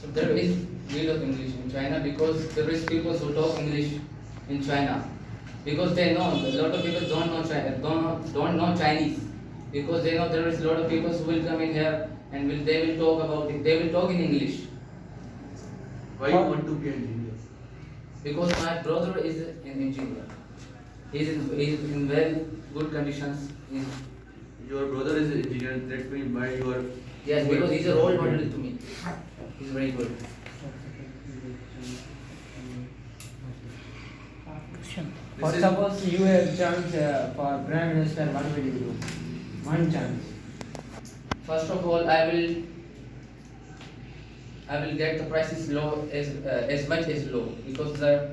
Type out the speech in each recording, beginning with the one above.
So there is need of English in China because there is people who talk English in China because they know a lot of people don't know China, don't know Chinese because they know there is a lot of people who will come in here and they will talk about it. They will talk in English. Why you want to be an engineer? Because my brother is an engineer. He is in very good conditions. Your brother is an engineer, that means why you are... Yes, because he's a role model to me. He's very good. For suppose you have chance for Prime Minister, what will you do? One chance. First of all, I will get the prices low as much as low because Do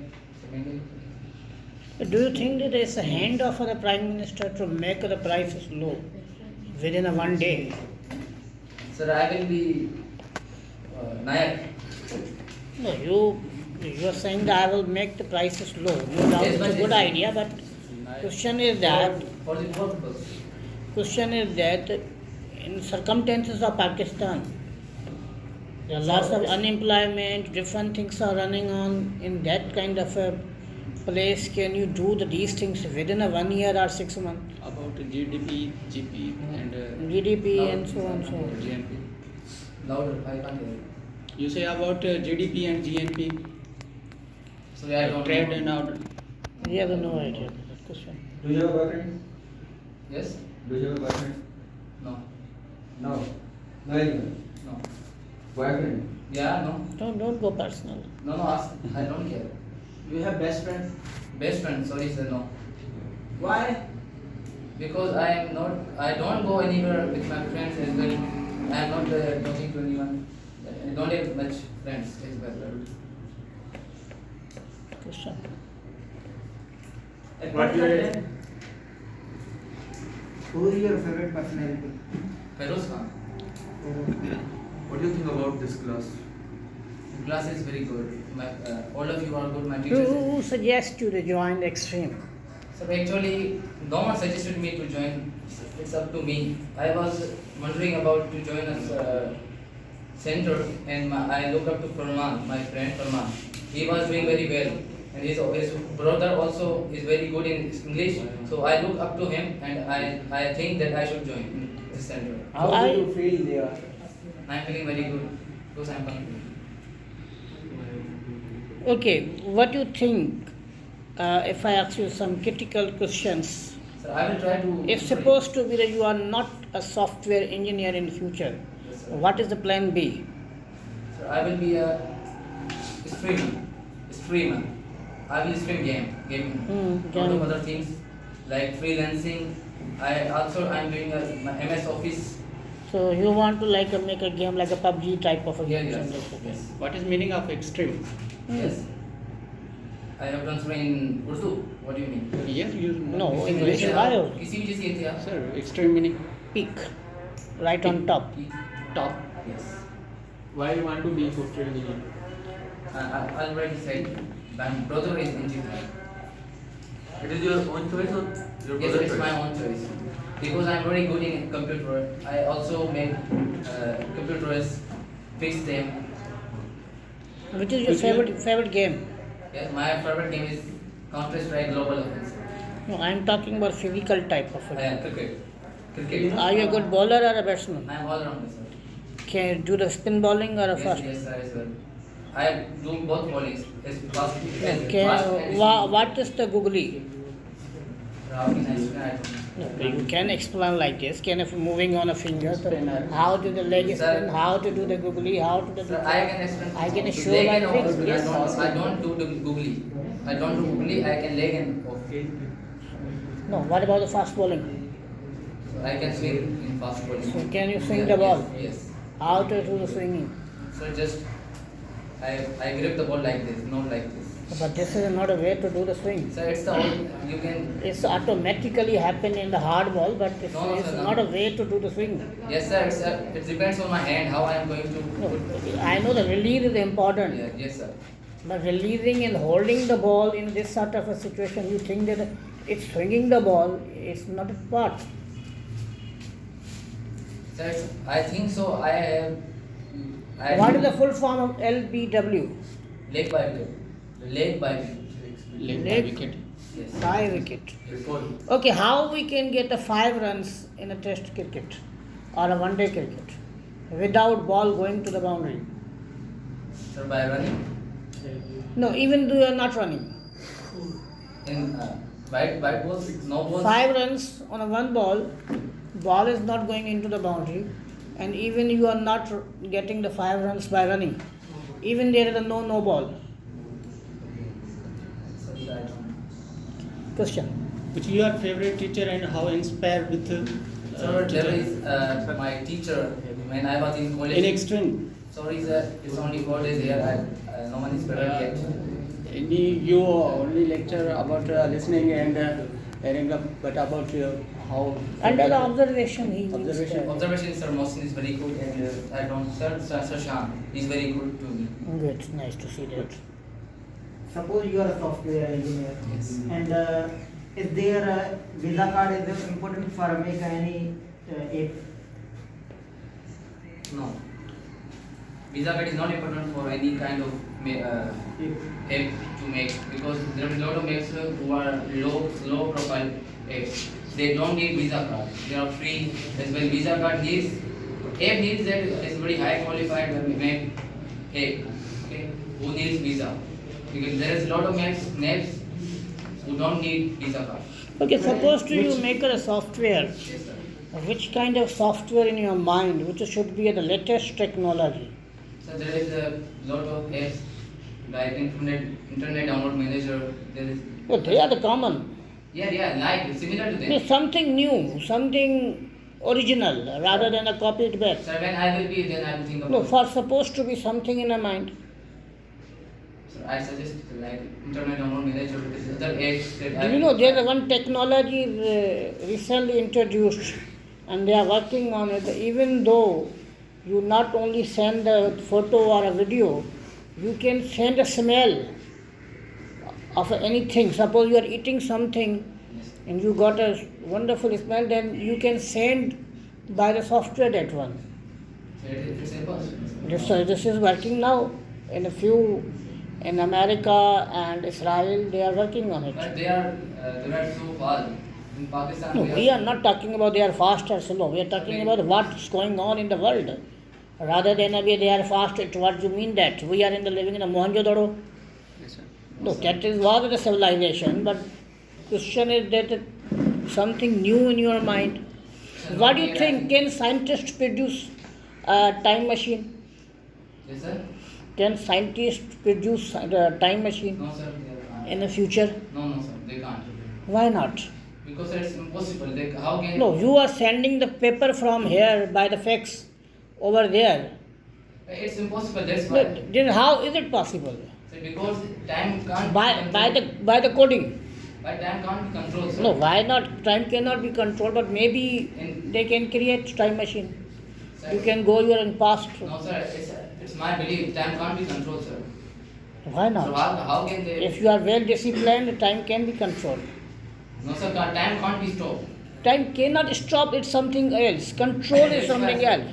you think that there is a handoff for the Prime Minister to make the prices low within a one day? sir, I will be Nayak. No, you are saying that I will make the prices low. No doubt Yes, it's a but good it's- idea, but question is that For the poor purpose. in circumstances of Pakistan, there are lots of unemployment, different things are running on in that kind of a place. Can you do these things within a 1 year or 6 months? About GDP, GP, and GDP and so on so on. GNP. Louder, I can't hear you. You say about GDP and GNP, Sorry, I don't trade know. and order. We have no idea. Question. Do you have a boyfriend? Yes? Do you have a boyfriend? No. No. No even. No. Boyfriend? Yeah, no. Don't go personal. No, ask. I don't care. You have best friend? Best friend, sorry, sir, no. Why? Because I don't go anywhere with my friends as well. I am not talking to anyone. I don't have much friends as well. Question. What your Who is your favorite personality? Feroz Khan. What do you think about this class? Class is very good. All of you are good. My teachers. Who suggests you to join Extreme? So actually, no one suggested me to join. It's up to me. I was wondering about to join a center, and I look up to Farman, my friend Farman. He was doing very well, and his brother also is very good in English. So I look up to him, and I think that I should join this center. How do you feel there? I am feeling very good because I am confident. Okay, what do you think if I ask you some critical questions? So I will try to. If supposed to be that you are not a software engineer in the future, Yes, sir. what is the plan B? So I will be a streamer. I will stream gaming. Lot of Gaming. other things like freelancing. I'm doing my MS Office. So you want to make a game like a PUBG type of a game? Yes. something like that. Yes. What is meaning of extreme? Yes. I have transferred in Urdu. What do you mean? Yes, you No, English किसी is higher. किसी भी चीज़ की थी आप? Sir, extreme meaning Peak, right on top. top. Yes. Why you want to be software engineer? I already said my brother is engineer. It is your own choice or your Yes, brother's it's choice? my own choice. Because I'm very good in computer. I also make computers, fix them. Which is your favorite game? Yes, my favorite game is Counter-Strike Global Offensive. No, I am talking about physical type of a game. Cricket. Are you a good bowler or a batsman? I am all rounder, sir. Can you do the spin bowling or a Yes, fast? yes, sir, as well. I do both bowlings. As fast, Okay. fast and What is the googly? How can I explain? I don't know. No, you can explain like this. Can if moving on a finger, so Spinner. how to the leg Sir. spin, how to do the googly, how to the. Sir, I can explain. I can The show leg my and off. tricks. Yes. I don't do the googly. I don't do googly. I can leg and off. No, what about the fast bowling? So I can swing in fast bowling. So can you swing Yeah, the ball? Yes. How to do the swinging? So just I grip the ball like this, not like this. But this is not a way to do the swing. So it's the whole, you can. It's automatically happen in the hard ball, but it's, No, it's sir, no. not a way to do the swing. Yes, sir. It depends on my hand how I am going to. No, Put. I know the release is important, Yeah, yes, sir. but releasing and holding the ball in this sort of a situation, you think that it's swinging the ball, it's not a part. Sir, I think so. I have What is the full form of LBW? Leg by wicket. Leg by wicket. Leg by Leg. wicket. Yes. 5 wicket. Record. Okay, how we can get a 5 runs in a test cricket or a one day cricket without ball going to the boundary? Sir, by running. No, even though you are not running. In white balls, no balls. 5 runs on a one ball is not going into the boundary, and even you are not getting the 5 runs by running. Even there is a no ball. Sorry, I don't. Question. Which is your favorite teacher and how inspired with Sir, there is my teacher when I was in college. in extreme? Sorry, sir, it's only 4 days here. No one is prepared yet. You only lecture about listening and hearing up, but about how Under the observation, he means Observation. that. Observation, sir, Mohsin is very good, and I don't. Sir Shan is very good to me. Good, nice to see that. Suppose you are a software engineer, Yes. and is there a visa card is important for make any app? No. Visa card is not important for any kind of app to make, because there are a lot of apps who are low profile apps. They don't need visa card. They are free as well. Visa card needs app needs that is very high qualified make app. Okay, who needs visa? Because there is a lot of apps who don't need visa card. Okay, suppose to you make a software. Yes, sir. Which kind of software in your mind, which should be the latest technology? So there is a lot of apps like internet download manager. There is Well, they are the common. yeah like similar to them. Something new, something original, rather than a copied back. Sir, when I will be, then I will think about. No, for supposed to be something in a mind. So I suggest like internet download manager. This is other apps that I. You know, there is one technology recently introduced, and they are working on it. Even though you not only send a photo or a video, you can send a smell of anything. Suppose you are eating something Yes. and you got a wonderful smell, then you can send by the software that one. So it's impossible. This is working now. In America and Israel, they are working on it. But they are so far. In Pakistan, No, we are not talking about they are fast or slow. We are talking about what's going on in the world. Rather than they are fast, what do you mean that? We are living in a Mohenjo-daro. Yes, sir. No, that was the civilization, but question is that something new in your mind. What do you think? Can scientists produce a time machine? Yes, sir. Can scientists produce a time machine No, sir. They can't. in the future? No, sir. They can't. Why not? Because it's impossible. How can? No, you are sending the paper from here by the fax over there. It's impossible. That's why. Then how is it possible? So because time can't. By the coding. By time can't be controlled, sir. No, why not? Time cannot be controlled, but maybe they can create time machine. Sir, You can go your in past. No, sir. It's my belief. Time can't be controlled, sir. Why So not? how can they? If you are well disciplined, time can be controlled. No, sir. Time can't be stopped. Time cannot stop, it's something else. Control is something else.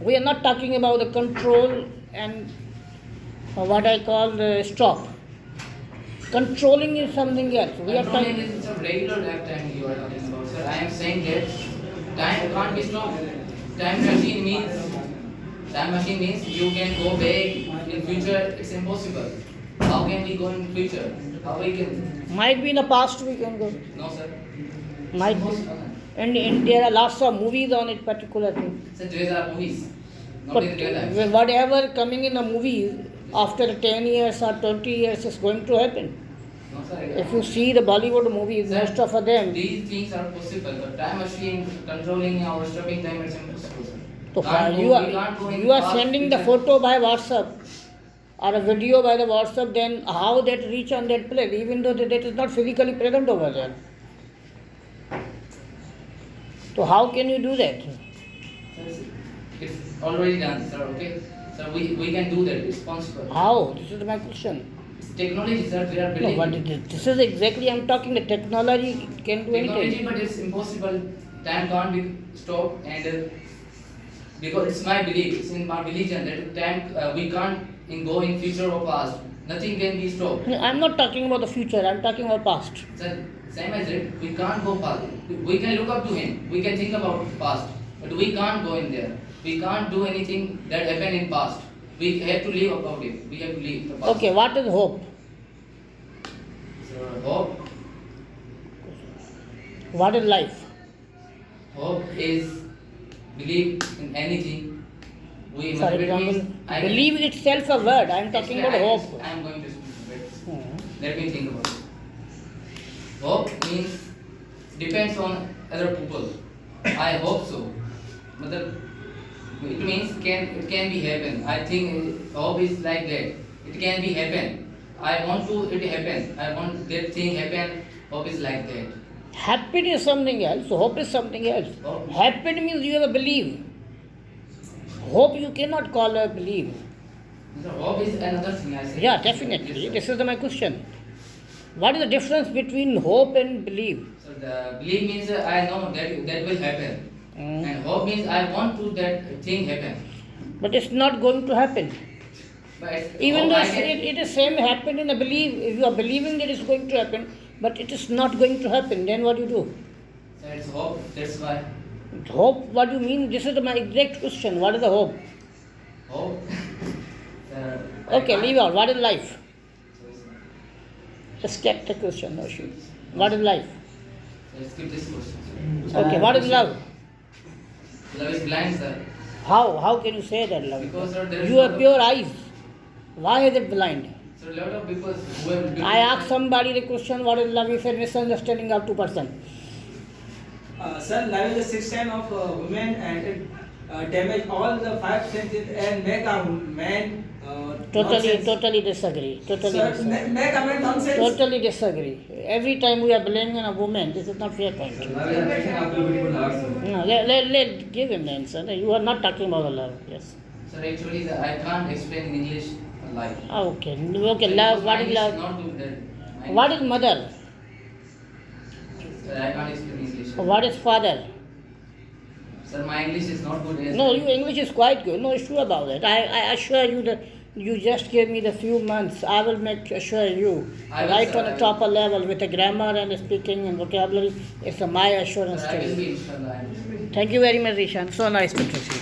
We are not talking about the control and what I call stop. Controlling is something else. We are Controlling talking. is some regular lifetime you are talking about, sir. I am saying that time can't be stopped. Time machine means you can go back in future. It's impossible. How can we go in future? How we can? Might be in the past we can go. No, sir. Might be. Impossible. And there are lots of movies on it particularly. Sir, these are movies, not But in real life. whatever coming in a movie after 10 years or 20 years is going to happen. No, sir. If you see the Bollywood movies, Sir, most of them, These things are possible, but time machine controlling or stopping time is impossible, sir. so Can't go- you we can't go in are past, sending the future. photo by WhatsApp or a video by the WhatsApp, then how that reach on that place, even though that is not physically present over there. So how can you do that? It's already done, sir. Okay, sir. We can do that. It's possible. How? This is my question. It's technology, sir. We are No, building. but this is exactly I'm talking. The technology can do Technology, anything. but it's impossible. Time can't be stopped, and because it's my belief, it's in my religion that time we can't go in future or past. Nothing can be stopped. I'm not talking about the future, I'm talking about past. So, same as it, we can't go past. We can look up to him, we can think about past, but we can't go in there. We can't do anything that happened in past. We have to live about it. We have to live the past. Okay, what is hope? So, hope, What is life? hope is believe in anything. We For motivate means example, I believe itself a word, I'm talking about hope. I am going to speak of it. Hmm. Let me think about it. Hope means depends on other people. I hope so. Matlab, it means it can be happen. I think hope is like that. It can be happen. I want to it happen. I want that thing happen. Hope is like that. Happy is something else, hope is something else. Hope. Happy means you have a belief. Hope you cannot call a belief. So hope is another thing I said. Yeah, definitely. Yes, This sir. is my question. What is the difference between hope and belief? So the belief means I know that will happen. Mm. And hope means I want to that thing happen. But it's not going to happen. But Even hope though I can- it is same happen in a belief, if you are believing that it's going to happen, but it is not going to happen, then what do you do? So it's hope. That's why Hope, what do you mean? This is my exact question. What is the hope? hope. Okay, leave out. What is life? So it's- Just get the question, no issue. What is life? let's skip this question. Okay, what is love? Love is blind, sir. How can you say that love? Because, sir, there is You lot have of- pure eyes. Why is it blind? So a lot of people who have I asked somebody the question, what is love? He said misunderstanding of 2%. Sir, love is the sixth sign of women and it damage all the five senses and make a man nonsense. Totally disagree. Totally Sir, disagree. make a man nonsense. Totally disagree. Every time we are blaming a woman, this is not fair point. Love is affection of the beautiful heart, sir. No, let give him the answer. You are not talking about the love. Yes. Sir, actually, I can't explain in English life. Okay. Okay. Love. What is love? Not good that. What is mother? Sir, I can't explain English. What is father? Sir, my English is not good. As No, your English is quite good. No issue about that. I assure you that you just gave me the few months. I will make assure you I will, right sir, on I the will. proper level with the grammar and speaking and vocabulary. It's my assurance Sir, to I will you. be inshallah. Thank you very much, Rishan. So nice to see you.